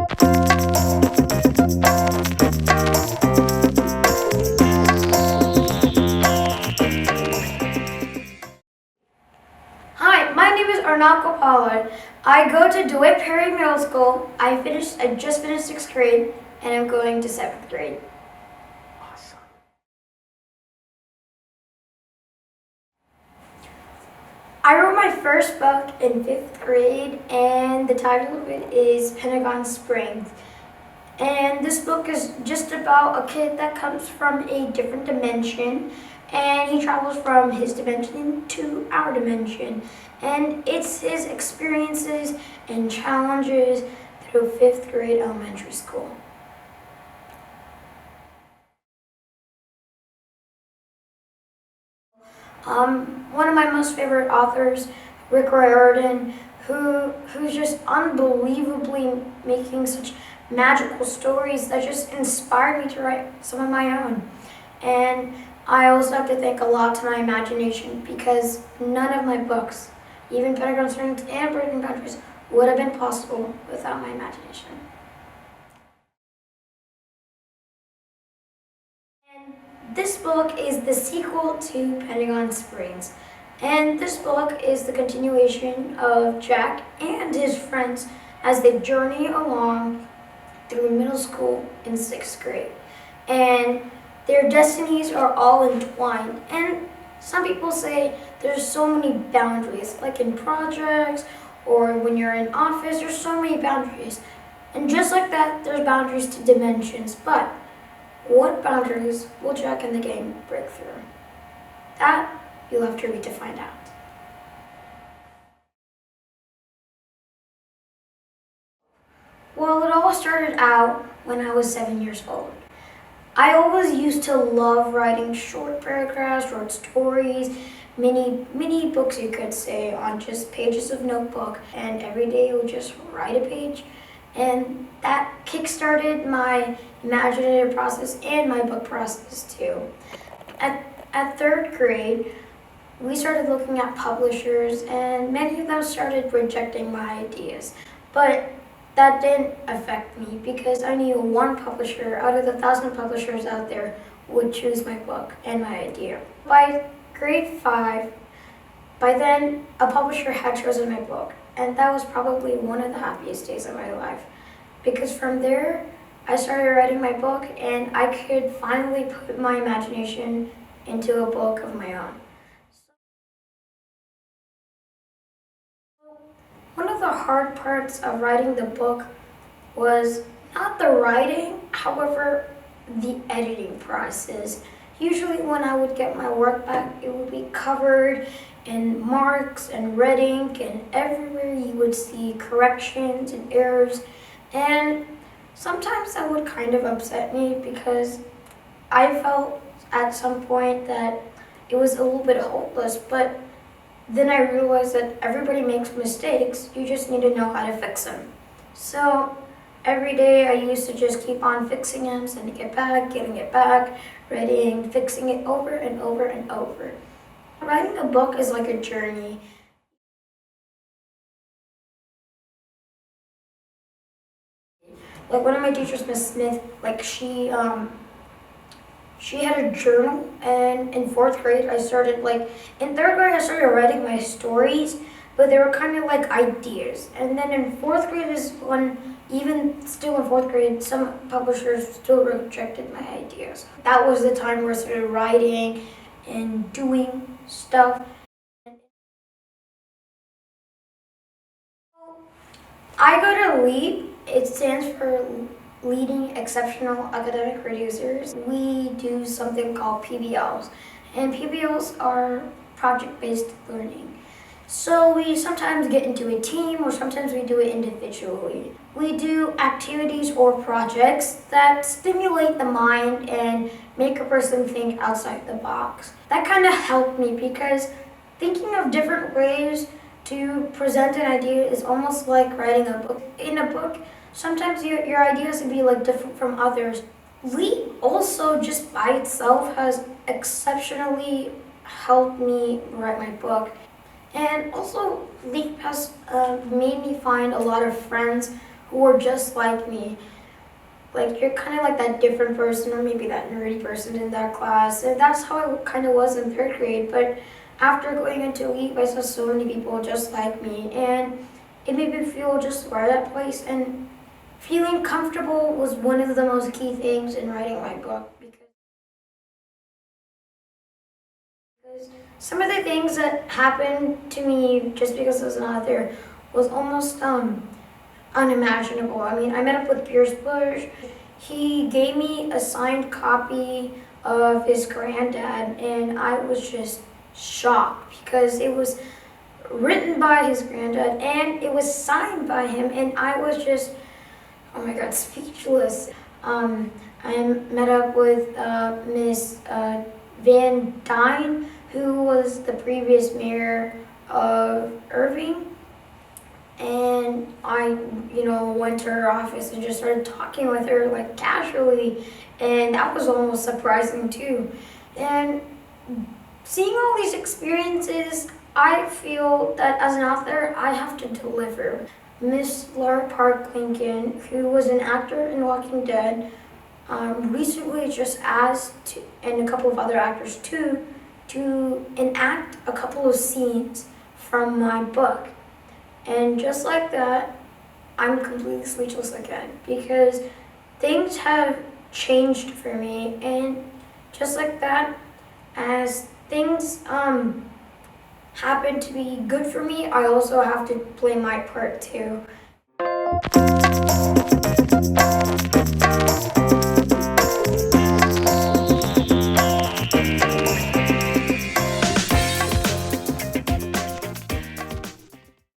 Hi, my name is Arnav Koppala. I go to DeWitt Perry Middle School. I just finished 6th grade, and I'm going to 7th grade. Awesome. I wrote my first book in 5th grade, and the title of it is Pentagon Springs. And this book is just about a kid that comes from a different dimension, and he travels from his dimension to our dimension. And it's his experiences and challenges through 5th grade elementary school. One of my most favorite authors, Rick Riordan, who's just unbelievably making such magical stories that just inspired me to write some of my own. And I also have to thank a lot to my imagination, because none of my books, even Pentagon Springs and Breaking Boundaries, would have been possible without my imagination. And this book is the sequel to Pentagon Springs. And this book is the continuation of Jack and his friends as they journey along through middle school in 6th grade. And their destinies are all entwined. And some people say there's so many boundaries, like in projects or when you're in office, there's so many boundaries. And just like that, there's boundaries to dimensions. But what boundaries will Jack and the gang break through? That you'll have to read to find out. Well, it all started out when I was 7 years old. I always used to love writing short paragraphs, short stories, mini books you could say, on just pages of notebook, and every day I would just write a page. And that kickstarted my imaginative process and my book process too. At 3rd grade, we started looking at publishers, and many of them started rejecting my ideas. But that didn't affect me, because I knew one publisher out of the 1,000 publishers out there would choose my book and my idea. By grade 5, by then a publisher had chosen my book, and that was probably one of the happiest days of my life, because from there I started writing my book and I could finally put my imagination into a book of my own. One of the hard parts of writing the book was not the writing, however, the editing process. Usually when I would get my work back, it would be covered in marks and red ink, and everywhere you would see corrections and errors. And sometimes that would kind of upset me, because I felt at some point that it was a little bit hopeless, but then I realized that everybody makes mistakes, you just need to know how to fix them. So every day I used to just keep on fixing them, sending it back, getting it back, reading, fixing it over and over and over. Writing a book is like a journey. Like one of my teachers, Miss Smith, like she had a journal, and in 4th grade I started, in 3rd grade I started writing my stories, but they were kind of like ideas. And then in 4th grade is when, even still in 4th grade, some publishers still rejected my ideas. That was the time where I started writing and doing stuff. I go to LEAP. It stands for Leading Exceptional Academic Producers. We do something called PBLs, and PBLs are project-based learning. So we sometimes get into a team, or sometimes we do it individually. We do activities or projects that stimulate the mind and make a person think outside the box. That kind of helped me, because thinking of different ways to present an idea is almost like writing a book. In a book, sometimes your ideas would be different from others. LEAP also just by itself has exceptionally helped me write my book. And also LEAP has made me find a lot of friends who are just like me. Like, you're kind of like that different person, or maybe that nerdy person in that class. And that's how I kind of was in third grade. But after going into elite, I saw so many people just like me, and it made me feel just right at that place. And feeling comfortable was one of the most key things in writing my book, because some of the things that happened to me just because I was an author was almost unimaginable. I mean, I met up with Pierce Bush. He gave me a signed copy of his granddad, and I was just shocked because it was written by his granddad and it was signed by him, and I was just, oh my God, speechless. I met up with Miss Van Dyne, who was the previous mayor of Irving. And I, went to her office and just started talking with her like casually, and that was almost surprising too. And seeing all these experiences, I feel that as an author, I have to deliver. Miss Laura Park Lincoln, who was an actor in Walking Dead, recently just asked, and a couple of other actors too, to enact a couple of scenes from my book. And just like that, I'm completely speechless again, because things have changed for me. And just like that, as things happen to be good for me, I also have to play my part too.